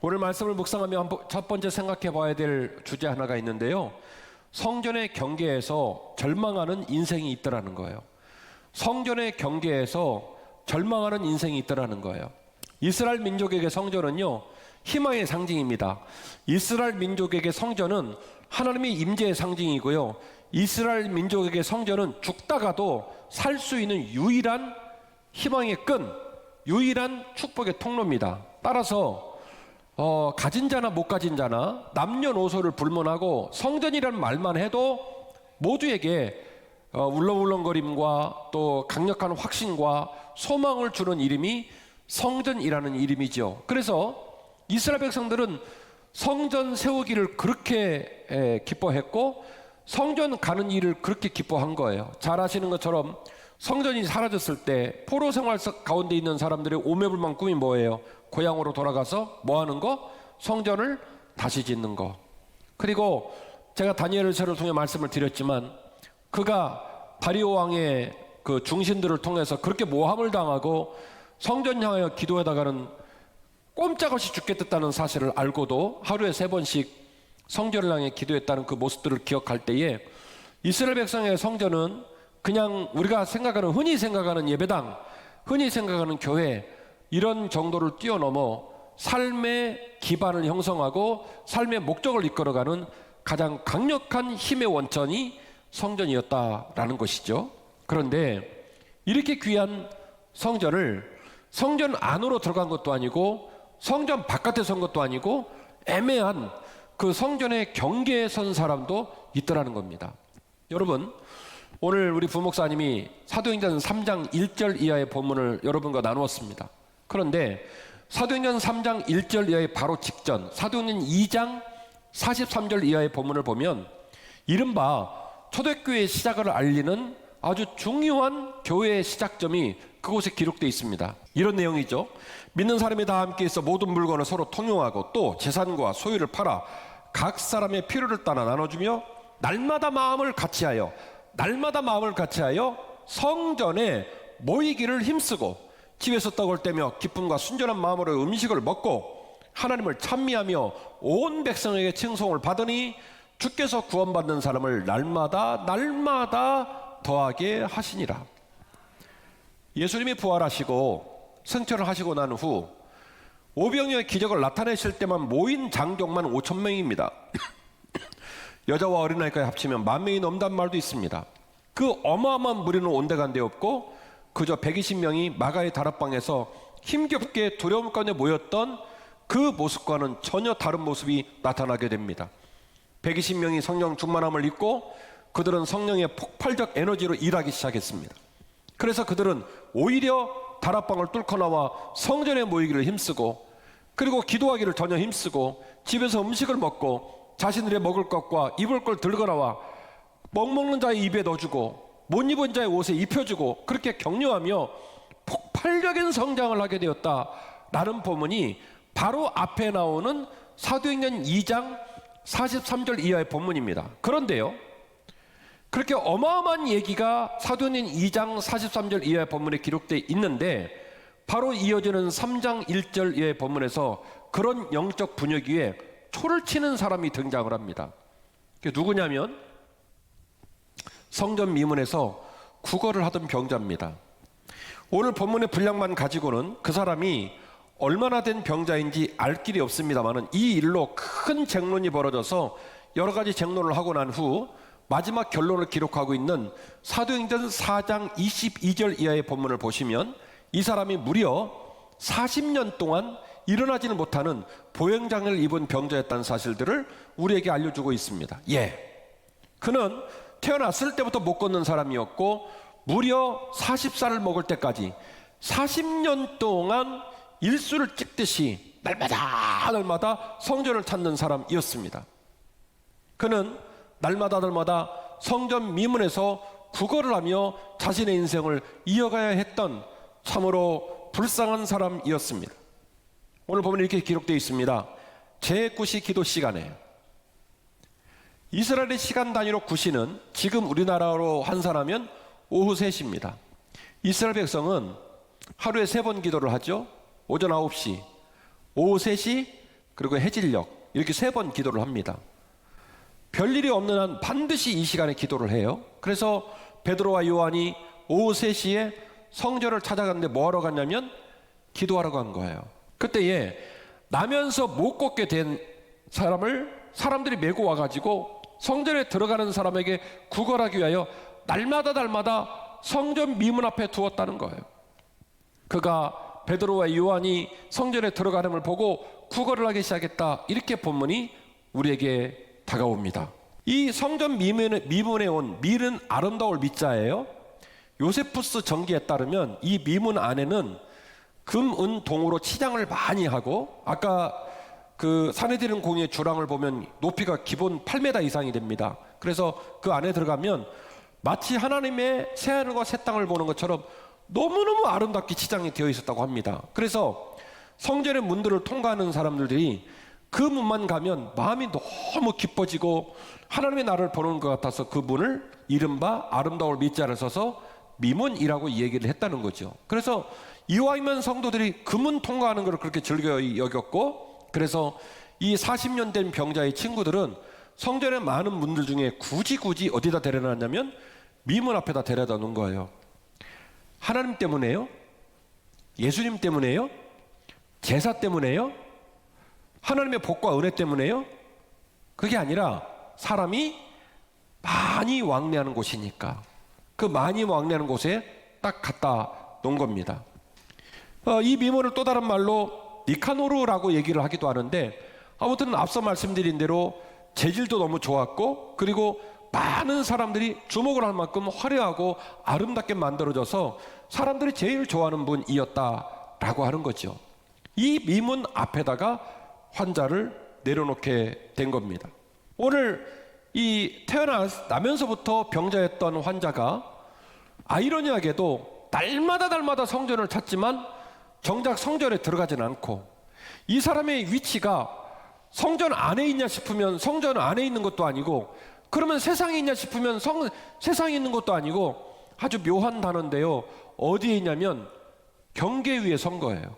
오늘 말씀을 묵상하며 첫 번째 생각해 봐야 될 주제 하나가 있는데요. 성전의 경계에서 절망하는 인생이 있더라는 거예요. 성전의 경계에서 절망하는 인생이 있더라는 거예요. 이스라엘 민족에게 성전은요, 희망의 상징입니다. 이스라엘 민족에게 성전은 하나님의 임재의 상징이고요. 이스라엘 민족에게 성전은 죽다가도 살 수 있는 유일한 희망의 끈, 유일한 축복의 통로입니다. 따라서 가진 자나 못 가진 자나 남녀노소를 불문하고 성전이라는 말만 해도 모두에게 울렁울렁거림과 또 강력한 확신과 소망을 주는 이름이 성전이라는 이름이죠. 그래서 이스라엘 백성들은 성전 세우기를 그렇게 기뻐했고 성전 가는 일을 그렇게 기뻐한 거예요. 잘 아시는 것처럼 성전이 사라졌을 때 포로 생활 가운데 있는 사람들의 오매불망 꿈이 뭐예요? 고향으로 돌아가서 뭐 하는 거? 성전을 다시 짓는 거. 그리고 제가 다니엘서를 통해 말씀을 드렸지만 그가 다리오 왕의 그 중신들을 통해서 그렇게 모함을 당하고 성전 향하여 기도하다가는 꼼짝없이 죽겠다는 사실을 알고도 하루에 3번씩 성전을 향해 기도했다는 그 모습들을 기억할 때에 이스라엘 백성의 성전은 그냥 우리가 생각하는, 흔히 생각하는 예배당, 흔히 생각하는 교회, 이런 정도를 뛰어넘어 삶의 기반을 형성하고 삶의 목적을 이끌어가는 가장 강력한 힘의 원천이 성전이었다라는 것이죠. 그런데 이렇게 귀한 성전을 성전 안으로 들어간 것도 아니고 성전 바깥에 선 것도 아니고 애매한 그 성전의 경계에 선 사람도 있더라는 겁니다. 여러분, 오늘 우리 부목사님이 사도행전 3장 1절 이하의 본문을 여러분과 나누었습니다. 그런데 사도행전 3장 1절 이하의 바로 직전 사도행전 2장 43절 이하의 본문을 보면 이른바 초대교회의 시작을 알리는 아주 중요한 교회의 시작점이 그곳에 기록되어 있습니다. 이런 내용이죠. 믿는 사람이 다 함께 있어 모든 물건을 서로 통용하고 또 재산과 소유를 팔아 각 사람의 필요를 따라 나눠주며 날마다 마음을 같이하여 성전에 모이기를 힘쓰고 집에서 떡을 떼며 기쁨과 순전한 마음으로 음식을 먹고 하나님을 찬미하며 온 백성에게 칭송을 받으니 주께서 구원받는 사람을 날마다 더하게 하시니라. 예수님이 부활하시고 승천을 하시고 난 후 오병이어의 기적을 나타내실 때만 모인 장족만 5,000명입니다. 여자와 어린아이까지 합치면 10,000명이 넘단 말도 있습니다. 그 어마어마한 무리는 온데간데 없고 그저 120명이 마가의 다락방에서 힘겹게 두려움 가운데 모였던 그 모습과는 전혀 다른 모습이 나타나게 됩니다. 120명이 성령 충만함을 입고 그들은 성령의 폭발적 에너지로 일하기 시작했습니다. 그래서 그들은 오히려 다락방을 뚫고 나와 성전에 모이기를 힘쓰고 그리고 기도하기를 전혀 힘쓰고 집에서 음식을 먹고 자신들의 먹을 것과 입을 걸 들고 나와 먹는 자의 입에 넣어주고 못 입은 자의 옷에 입혀주고 그렇게 격려하며 폭발적인 성장을 하게 되었다라는 본문이 바로 앞에 나오는 사도행전 2장 43절 이하의 본문입니다. 그런데요, 그렇게 어마어마한 얘기가 사도행전 2장 43절 이하의 본문에 기록되어 있는데 바로 이어지는 3장 1절 이하의 본문에서 그런 영적 분위기 위에 초를 치는 사람이 등장을 합니다. 그게 누구냐면 성전 미문에서 구걸을 하던 병자입니다. 오늘 본문의 분량만 가지고는 그 사람이 얼마나 된 병자인지 알 길이 없습니다만 이 일로 큰 쟁론이 벌어져서 여러 가지 쟁론을 하고 난 후 마지막 결론을 기록하고 있는 사도행전 4장 22절 이하의 본문을 보시면 이 사람이 무려 40년 동안 일어나지는 못하는 보행장애를 입은 병자였다는 사실들을 우리에게 알려주고 있습니다. 그는 태어났을 때부터 못 걷는 사람이었고 무려 40살을 먹을 때까지 40년 동안 일수를 찍듯이 날마다 성전을 찾는 사람이었습니다. 그는 날마다 성전 미문에서 구걸을 하며 자신의 인생을 이어가야 했던 참으로 불쌍한 사람이었습니다. 오늘 보면 이렇게 기록되어 있습니다. 제9시 기도 시간에 이스라엘의 시간 단위로 9시는 지금 우리나라로 환산하면 오후 3시입니다. 이스라엘 백성은 하루에 3번 기도를 하죠. 오전 9시, 오후 3시, 그리고 해질녘 이렇게 3번 기도를 합니다. 별일이 없는 한 반드시 이 시간에 기도를 해요. 그래서 베드로와 요한이 오후 3시에 성전을 찾아갔는데 뭐하러 갔냐면 기도하러 간 거예요. 그때에 나면서 못 걷게 된 사람들이 메고 와가지고 성전에 들어가는 사람에게 구걸하기 위하여 날마다 성전 미문 앞에 두었다는 거예요. 그가 베드로와 요한이 성전에 들어가는 걸 보고 구걸을 하기 시작했다, 이렇게 본문이 우리에게 다가옵니다. 이 성전 미문에 온 밀은 아름다울 미자예요. 요세푸스 전기에 따르면 이 미문 안에는 금, 은, 동으로 치장을 많이 하고, 아까 그 사내들은 공의 주랑을 보면 높이가 기본 8m 이상이 됩니다. 그래서 그 안에 들어가면 마치 하나님의 새하늘과 새 땅을 보는 것처럼 너무너무 아름답게 치장이 되어 있었다고 합니다. 그래서 성전의 문들을 통과하는 사람들이 그 문만 가면 마음이 너무 기뻐지고 하나님의 나라를 보는 것 같아서 그 문을 이른바 아름다울 미자를 써서 미문이라고 얘기를 했다는 거죠. 그래서 이왕이면 성도들이 그 문 통과하는 것을 그렇게 즐겨 여겼고, 그래서 이 40년 된 병자의 친구들은 성전의 많은 문들 중에 굳이 어디다 데려다 놨냐면 미문 앞에다 데려다 놓은 거예요. 하나님 때문에요? 예수님 때문에요? 제사 때문에요? 하나님의 복과 은혜 때문에요? 그게 아니라 사람이 많이 왕래하는 곳이니까 그 많이 왕래하는 곳에 딱 갖다 놓은 겁니다. 이 미문을 또 다른 말로 니카노르라고 얘기를 하기도 하는데, 아무튼 앞서 말씀드린 대로 재질도 너무 좋았고, 그리고 많은 사람들이 주목을 할 만큼 화려하고 아름답게 만들어져서 사람들이 제일 좋아하는 분이었다라고 하는 거죠. 이 미문 앞에다가 환자를 내려놓게 된 겁니다. 오늘 이 태어나면서부터 병자였던 환자가 아이러니하게도 날마다 성전을 찾지만 정작 성전에 들어가진 않고, 이 사람의 위치가 성전 안에 있냐 싶으면 성전 안에 있는 것도 아니고, 그러면 세상에 있냐 싶으면 세상에 있는 것도 아니고, 아주 묘한 단어인데요, 어디에 있냐면 경계 위에 선 거예요.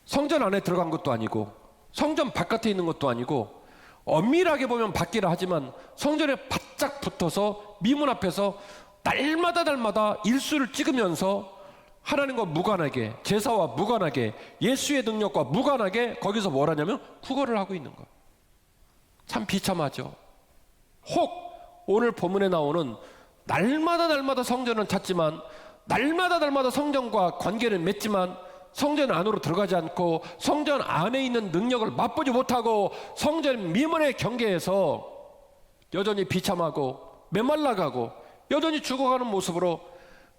성전 안에 들어간 것도 아니고 성전 바깥에 있는 것도 아니고, 엄밀하게 보면 밖이라 하지만 성전에 바짝 붙어서 미문 앞에서 날마다 일수를 찍으면서 하나님과 무관하게, 제사와 무관하게, 예수의 능력과 무관하게 거기서 뭘 하냐면 구걸을 하고 있는 거예요. 참 비참하죠. 혹 오늘 본문에 나오는 날마다 성전을 찾지만, 날마다 성전과 관계를 맺지만 성전 안으로 들어가지 않고 성전 안에 있는 능력을 맛보지 못하고 성전 미문의 경계에서 여전히 비참하고 메말라가고 여전히 죽어가는 모습으로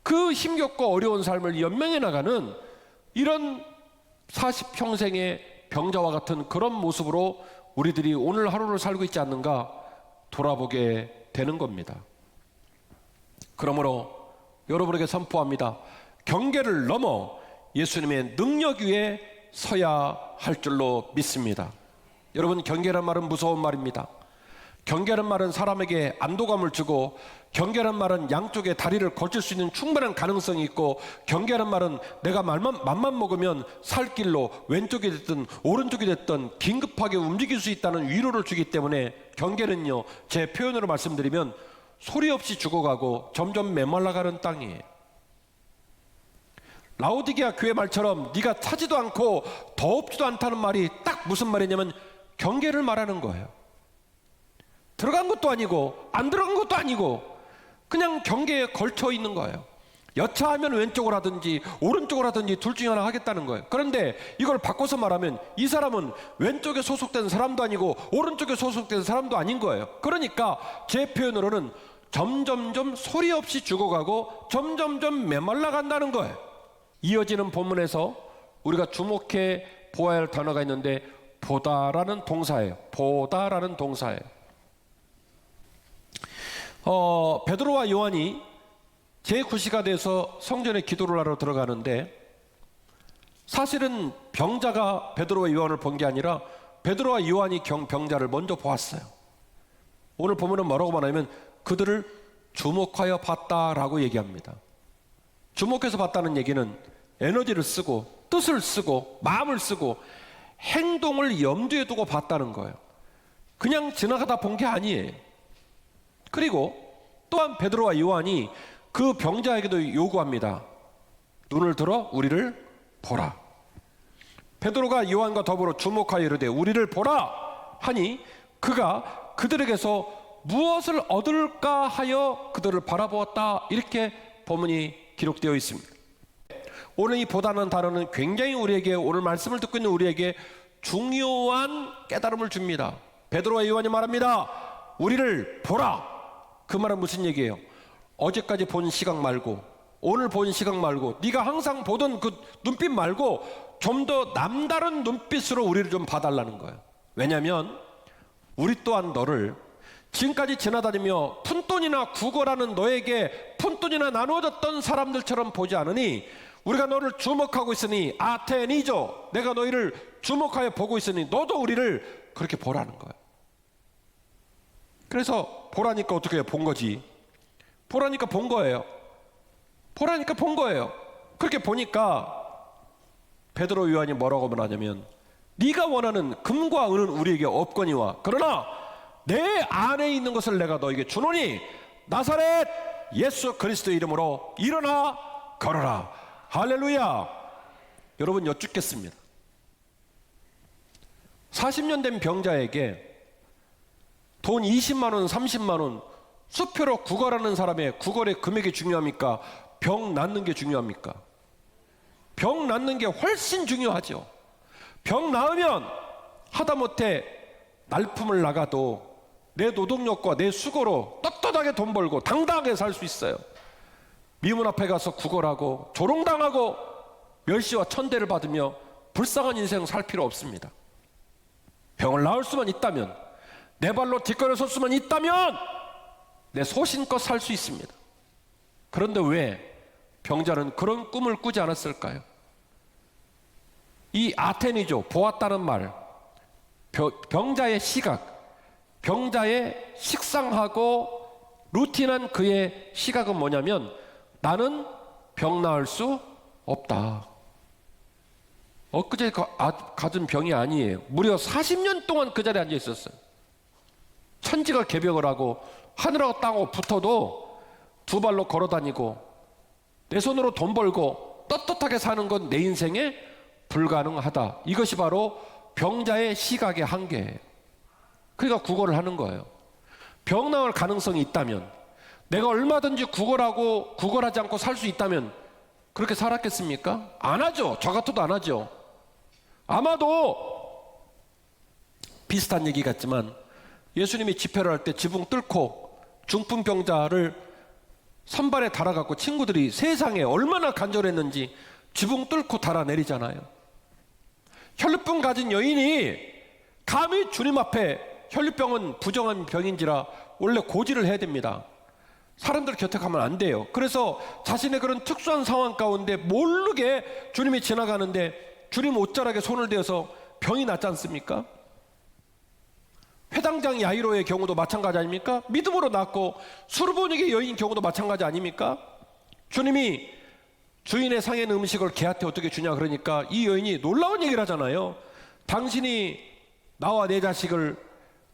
그 힘겹고 어려운 삶을 연명해 나가는 이런 40평생의 병자와 같은 그런 모습으로 우리들이 오늘 하루를 살고 있지 않는가 돌아보게 되는 겁니다. 그러므로 여러분에게 선포합니다. 경계를 넘어 예수님의 능력 위에 서야 할 줄로 믿습니다. 여러분, 경계란 말은 무서운 말입니다. 경계란 말은 사람에게 안도감을 주고, 경계란 말은 양쪽에 다리를 걸칠 수 있는 충분한 가능성이 있고, 경계란 말은 내가 맘만 먹으면 살 길로 왼쪽이 됐든 오른쪽이 됐든 긴급하게 움직일 수 있다는 위로를 주기 때문에, 경계는요, 제 표현으로 말씀드리면 소리 없이 죽어가고 점점 메말라가는 땅이에요. 라오디게아 교회 말처럼 네가 차지도 않고 더럽지도 않다는 말이 딱 무슨 말이냐면 경계를 말하는 거예요. 들어간 것도 아니고 안 들어간 것도 아니고 그냥 경계에 걸쳐 있는 거예요. 여차하면 왼쪽으로 하든지 오른쪽으로 하든지 둘 중에 하나 하겠다는 거예요. 그런데 이걸 바꿔서 말하면 이 사람은 왼쪽에 소속된 사람도 아니고 오른쪽에 소속된 사람도 아닌 거예요. 그러니까 제 표현으로는 점점점 소리 없이 죽어가고 점점점 메말라 간다는 거예요. 이어지는 본문에서 우리가 주목해 보아야 할 단어가 있는데 보다라는 동사예요. 보다라는 동사예요. 베드로와 요한이 제9시가 돼서 성전에 기도를 하러 들어가는데, 사실은 병자가 베드로와 요한을 본 게 아니라 베드로와 요한이 병자를 먼저 보았어요. 오늘 본문은 뭐라고 말하냐면 그들을 주목하여 봤다라고 얘기합니다. 주목해서 봤다는 얘기는 에너지를 쓰고 뜻을 쓰고 마음을 쓰고 행동을 염두에 두고 봤다는 거예요. 그냥 지나가다 본 게 아니에요. 그리고 또한 베드로와 요한이 그 병자에게도 요구합니다. 눈을 들어 우리를 보라. 베드로가 요한과 더불어 주목하여 이르되 우리를 보라 하니 그가 그들에게서 무엇을 얻을까 하여 그들을 바라보았다. 이렇게 본문이 기록되어 있습니다. 오늘 이 보다는 단어는 굉장히 우리에게, 오늘 말씀을 듣고 있는 우리에게 중요한 깨달음을 줍니다. 베드로와 요한이 말합니다. 우리를 보라. 그 말은 무슨 얘기예요? 어제까지 본 시각 말고, 오늘 본 시각 말고, 네가 항상 보던 그 눈빛 말고 좀 더 남다른 눈빛으로 우리를 좀 봐달라는 거예요. 왜냐하면 우리 또한 너를 지금까지 지나다니며 푼돈이나 구걸하는 너에게 푼돈이나 나누어졌던 사람들처럼 보지 않으니 우리가 너를 주목하고 있으니 아테니죠. 내가 너희를 주목하여 보고 있으니 너도 우리를 그렇게 보라는 거예요. 그래서 보라니까 어떻게 해요? 본 거지. 보라니까 본 거예요. 보라니까 본 거예요. 그렇게 보니까 베드로 요한이 뭐라고 말하냐면 네가 원하는 금과 은은 우리에게 없거니와 그러나 내 안에 있는 것을 내가 너에게 주노니 나사렛 예수 그리스도의 이름으로 일어나 걸어라. 할렐루야. 여러분 여쭙겠습니다. 40년 된 병자에게 돈 20만 원, 30만 원 수표로 구걸하는 사람의 구걸의 금액이 중요합니까? 병 낫는 게 중요합니까? 병 낫는 게 훨씬 중요하죠. 병 나으면 하다못해 날품을 나가도 내 노동력과 내 수고로 떳떳하게 돈 벌고 당당하게 살 수 있어요. 미문 앞에 가서 구걸하고 조롱당하고 멸시와 천대를 받으며 불쌍한 인생 살 필요 없습니다. 병을 나을 수만 있다면, 내 발로 뒷걸어 설 수만 있다면 내 소신껏 살 수 있습니다. 그런데 왜 병자는 그런 꿈을 꾸지 않았을까요? 이 아테니죠. 보았다는 말, 병자의 시각, 병자의 식상하고 루틴한 그의 시각은 뭐냐면 나는 병 나을 수 없다. 엊그제 가진 병이 아니에요. 무려 40년 동안 그 자리에 앉아 있었어요. 천지가 개벽을 하고 하늘하고 땅하고 붙어도 두 발로 걸어 다니고 내 손으로 돈 벌고 떳떳하게 사는 건 내 인생에 불가능하다. 이것이 바로 병자의 시각의 한계예요. 그러니까 구걸을 하는 거예요. 병 나을 가능성이 있다면, 내가 얼마든지 구걸하지 않고 살 수 있다면 그렇게 살았겠습니까? 안 하죠. 저 같아도 안 하죠. 아마도 비슷한 얘기 같지만 예수님이 집회를 할 때 지붕 뚫고 중풍병자를 선발에 달아갖고 친구들이 세상에 얼마나 간절했는지 지붕 뚫고 달아내리잖아요. 혈루병 가진 여인이 감히 주님 앞에, 혈루병은 부정한 병인지라 원래 고지를 해야 됩니다. 사람들 곁에 가면 안 돼요. 그래서 자신의 그런 특수한 상황 가운데 모르게 주님이 지나가는데 주님 옷자락에 손을 대어서 병이 낫지 않습니까? 회당장 야이로의 경우도 마찬가지 아닙니까? 믿음으로 낫고 수르보닉의 여인 경우도 마찬가지 아닙니까? 주님이 주인의 상에는 음식을 개한테 어떻게 주냐 그러니까 이 여인이 놀라운 얘기를 하잖아요. 당신이 나와 내 자식을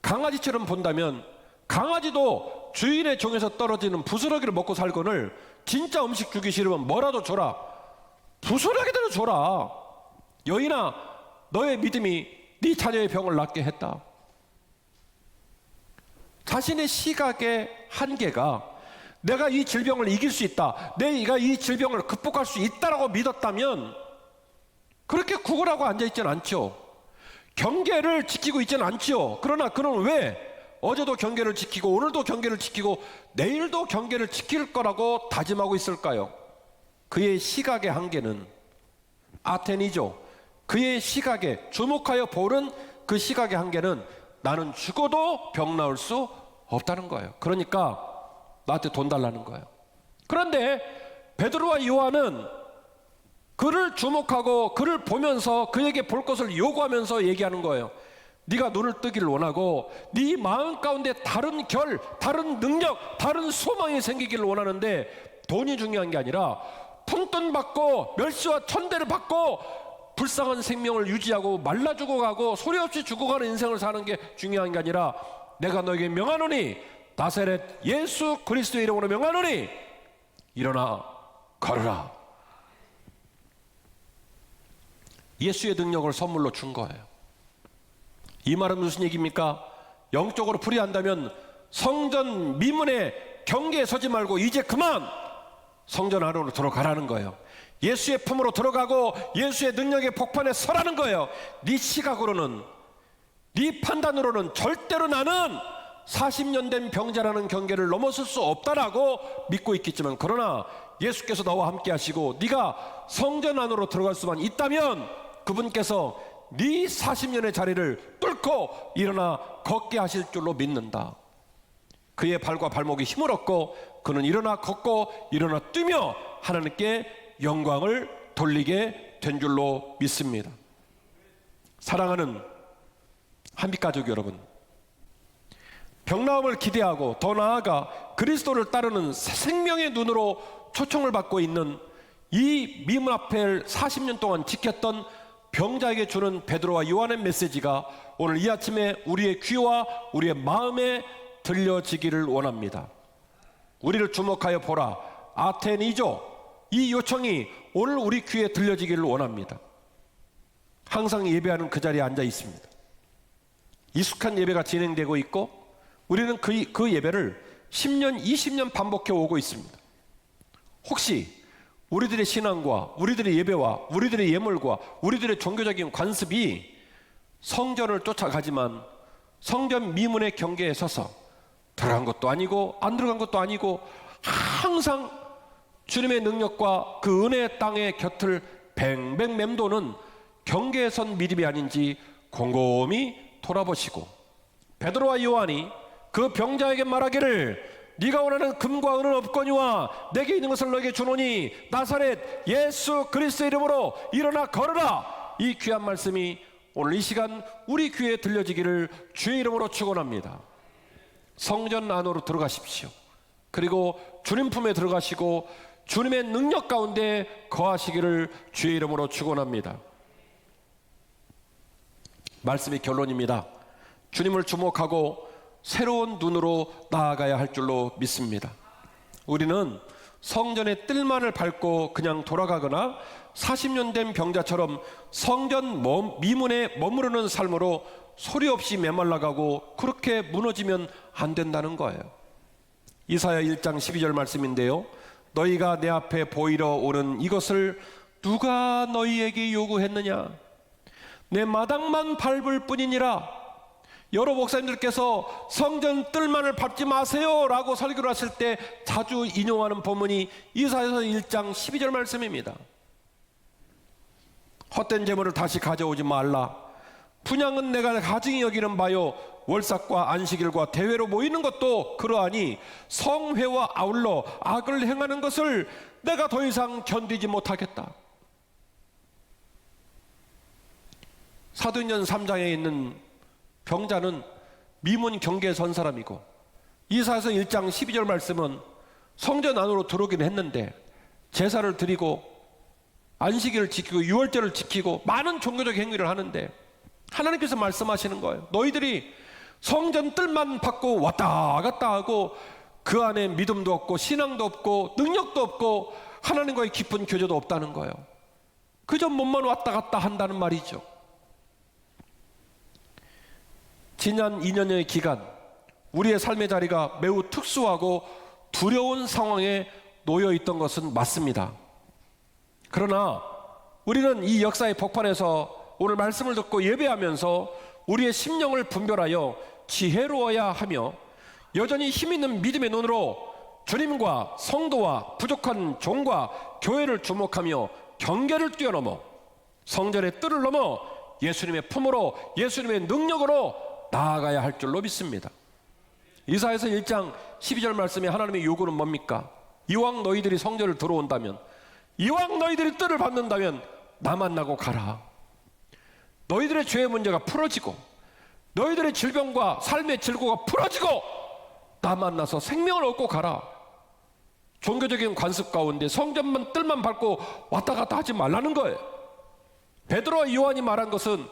강아지처럼 본다면 강아지도 주인의 종에서 떨어지는 부스러기를 먹고 살거늘 진짜 음식 주기 싫으면 뭐라도 줘라. 부스러기대로 줘라. 여인아, 너의 믿음이 네 자녀의 병을 낫게 했다. 자신의 시각의 한계가 내가 이 질병을 이길 수 있다, 내가 이 질병을 극복할 수 있다라고 믿었다면 그렇게 구걸하고 앉아있지는 않죠. 경계를 지키고 있지는 않죠. 그러나 그는 왜 어제도 경계를 지키고 오늘도 경계를 지키고 내일도 경계를 지킬 거라고 다짐하고 있을까요? 그의 시각의 한계는 아테니죠. 그의 시각에 주목하여 보는 그 시각의 한계는 나는 죽어도 병 나을 수 없다는 거예요. 그러니까 나한테 돈 달라는 거예요. 그런데 베드로와 요한은 그를 주목하고 그를 보면서 그에게 볼 것을 요구하면서 얘기하는 거예요. 네가 눈을 뜨기를 원하고 네 마음 가운데 다른 결, 다른 능력, 다른 소망이 생기기를 원하는데 돈이 중요한 게 아니라 푼돈 받고 멸시와 천대를 받고 불쌍한 생명을 유지하고 말라 죽어가고 소리 없이 죽어가는 인생을 사는 게 중요한 게 아니라 내가 너에게 명하노니 나사렛 예수 그리스도의 이름으로 명하노니 일어나 걸으라. 예수의 능력을 선물로 준 거예요. 이 말은 무슨 얘기입니까? 영적으로 풀이한다면 성전 미문에 경계에 서지 말고 이제 그만 성전 안으로 들어가라는 거예요. 예수의 품으로 들어가고 예수의 능력의 복판에 서라는 거예요. 네 시각으로는, 네 판단으로는 절대로 나는 40년 된 병자라는 경계를 넘어설 수 없다라고 믿고 있겠지만, 그러나 예수께서 너와 함께 하시고 네가 성전 안으로 들어갈 수만 있다면 그분께서 네 40년의 자리를 뚫고 일어나 걷게 하실 줄로 믿는다. 그의 발과 발목에 힘을 얻고 그는 일어나 걷고 일어나 뛰며 하나님께 영광을 돌리게 된 줄로 믿습니다. 사랑하는 한빛가족 여러분, 병나음을 기대하고 더 나아가 그리스도를 따르는 생명의 눈으로 초청을 받고 있는 이 미문 앞에 40년 동안 지켰던 병자에게 주는 베드로와 요한의 메시지가 오늘 이 아침에 우리의 귀와 우리의 마음에 들려지기를 원합니다. 우리를 주목하여 보라, 아테니조, 이 요청이 오늘 우리 귀에 들려지기를 원합니다. 항상 예배하는 그 자리에 앉아 있습니다. 익숙한 예배가 진행되고 있고 우리는 그 예배를 10년, 20년 반복해 오고 있습니다. 혹시 우리들의 신앙과 우리들의 예배와 우리들의 예물과 우리들의 종교적인 관습이 성전을 쫓아가지만 성전 미문의 경계에 서서 들어간 것도 아니고 안 들어간 것도 아니고 항상 주님의 능력과 그 은혜의 땅의 곁을 뱅뱅 맴도는 경계에 선 믿음이 아닌지 곰곰이 돌아보시고, 베드로와 요한이 그 병자에게 말하기를 네가 원하는 금과 은은 없거니와 내게 있는 것을 너에게 주노니 나사렛 예수 그리스도의 이름으로 일어나 걸으라. 이 귀한 말씀이 오늘 이 시간 우리 귀에 들려지기를 주의 이름으로 축원합니다. 성전 안으로 들어가십시오. 그리고 주님 품에 들어가시고 주님의 능력 가운데 거하시기를 주의 이름으로 축원합니다. 말씀의 결론입니다. 주님을 주목하고 새로운 눈으로 나아가야 할 줄로 믿습니다. 우리는 성전의 뜰만을 밟고 그냥 돌아가거나 40년 된 병자처럼 성전 미문에 머무르는 삶으로 소리 없이 메말라가고 그렇게 무너지면 안 된다는 거예요. 이사야 1장 12절 말씀인데요, 너희가 내 앞에 보이러 오는 이것을 누가 너희에게 요구했느냐? 내 마당만 밟을 뿐이니라. 여러 목사님들께서 성전 뜰만을 밟지 마세요 라고 설교를 하실 때 자주 인용하는 본문이 이사야서 1장 12절 말씀입니다. 헛된 재물을 다시 가져오지 말라. 분향은 내가 가증히 여기는 바요, 월삭과 안식일과 대회로 모이는 것도 그러하니 성회와 아울러 악을 행하는 것을 내가 더 이상 견디지 못하겠다. 사도행전 3장에 있는 병자는 미문 경계에 선 사람이고, 이사야서 1장 12절 말씀은 성전 안으로 들어오긴 했는데 제사를 드리고 안식일을 지키고 유월절을 지키고 많은 종교적 행위를 하는데 하나님께서 말씀하시는 거예요. 너희들이 성전 뜰만 받고 왔다 갔다 하고 그 안에 믿음도 없고 신앙도 없고 능력도 없고 하나님과의 깊은 교제도 없다는 거예요. 그저 몸만 왔다 갔다 한다는 말이죠. 지난 2년여의 기간 우리의 삶의 자리가 매우 특수하고 두려운 상황에 놓여 있던 것은 맞습니다. 그러나 우리는 이 역사의 복판에서 오늘 말씀을 듣고 예배하면서 우리의 심령을 분별하여 지혜로워야 하며 여전히 힘있는 믿음의 눈으로 주님과 성도와 부족한 종과 교회를 주목하며 경계를 뛰어넘어 성전의 뜰을 넘어 예수님의 품으로 예수님의 능력으로 나아가야 할 줄로 믿습니다. 이사야서 1장 12절 말씀에 하나님의 요구는 뭡니까? 이왕 너희들이 성전을 들어온다면, 이왕 너희들이 뜰을 받는다면 나 만나고 가라. 너희들의 죄의 문제가 풀어지고 너희들의 질병과 삶의 질고가 풀어지고 나 만나서 생명을 얻고 가라. 종교적인 관습 가운데 성전만 뜰만 밟고 왔다 갔다 하지 말라는 거예요. 베드로와 요한이 말한 것은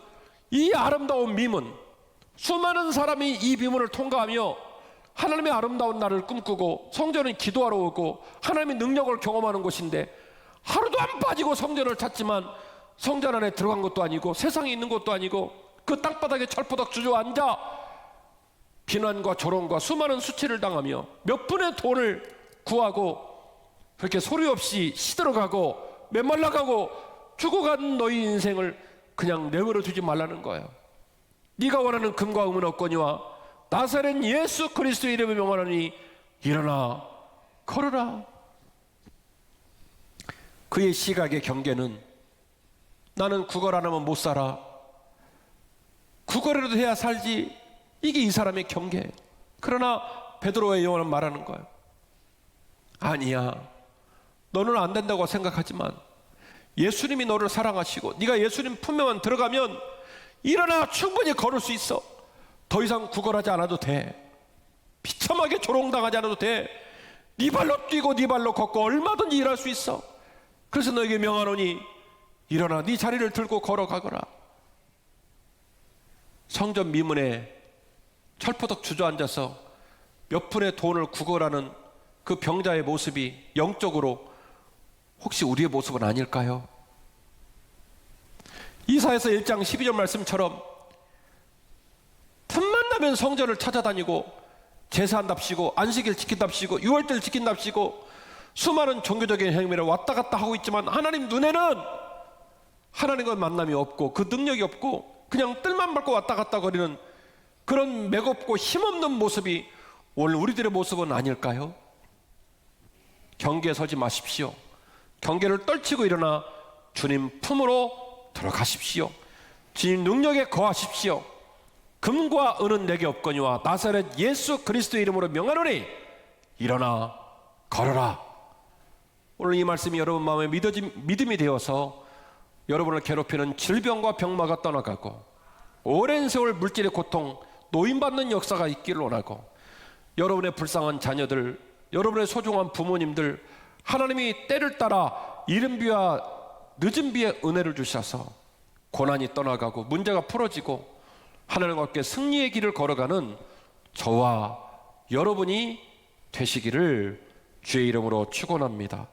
이 아름다운 미문, 수많은 사람이 이 미문을 통과하며 하나님의 아름다운 날을 꿈꾸고 성전은 기도하러 오고 하나님의 능력을 경험하는 곳인데, 하루도 안 빠지고 성전을 찾지만 성전 안에 들어간 것도 아니고 세상에 있는 것도 아니고 그 땅바닥에 철푸덕 주저앉아 비난과 조롱과 수많은 수치를 당하며 몇 푼의 돈을 구하고 그렇게 소리 없이 시들어가고 메말라가고 죽어간 너희 인생을 그냥 내버려 두지 말라는 거예요. 네가 원하는 금과 금은 없거니와 나사렛 예수 그리스도의 이름을 명하노니 일어나 걸어라. 그의 시각의 경계는 나는 구걸 안 하면 못 살아, 구걸이라도 해야 살지, 이게 이 사람의 경계. 그러나 베드로와 요한은 말하는 거예요. 아니야, 너는 안 된다고 생각하지만 예수님이 너를 사랑하시고 네가 예수님 품에만 들어가면 일어나 충분히 걸을 수 있어. 더 이상 구걸하지 않아도 돼. 비참하게 조롱당하지 않아도 돼. 네 발로 뛰고 네 발로 걷고 얼마든지 일할 수 있어. 그래서 너에게 명하노니 일어나 네 자리를 들고 걸어가거라. 성전 미문에 철푸덕 주저앉아서 몇 푼의 돈을 구걸하는 그 병자의 모습이 영적으로 혹시 우리의 모습은 아닐까요? 이사야서 1장 12절 말씀처럼 틈만 나면 성전을 찾아다니고 제사한답시고 안식일 지킨답시고 유월절 지킨답시고 수많은 종교적인 행위를 왔다 갔다 하고 있지만 하나님 눈에는 하나님과 만남이 없고 그 능력이 없고 그냥 뜰만 밟고 왔다 갔다 거리는 그런 맥없고 힘없는 모습이 오늘 우리들의 모습은 아닐까요? 경계에 서지 마십시오. 경계를 떨치고 일어나 주님 품으로 들어가십시오. 주님 능력에 거하십시오. 금과 은은 내게 없거니와 나사렛 예수 그리스도의 이름으로 명하노니 일어나 걸어라. 오늘 이 말씀이 여러분 마음에 믿음이 되어서 여러분을 괴롭히는 질병과 병마가 떠나가고 오랜 세월 물질의 고통, 노인받는 역사가 있기를 원하고 여러분의 불쌍한 자녀들, 여러분의 소중한 부모님들 하나님이 때를 따라 이른 비와 늦은 비에 은혜를 주셔서 고난이 떠나가고 문제가 풀어지고 하나님과 함께 승리의 길을 걸어가는 저와 여러분이 되시기를 주의 이름으로 축원합니다.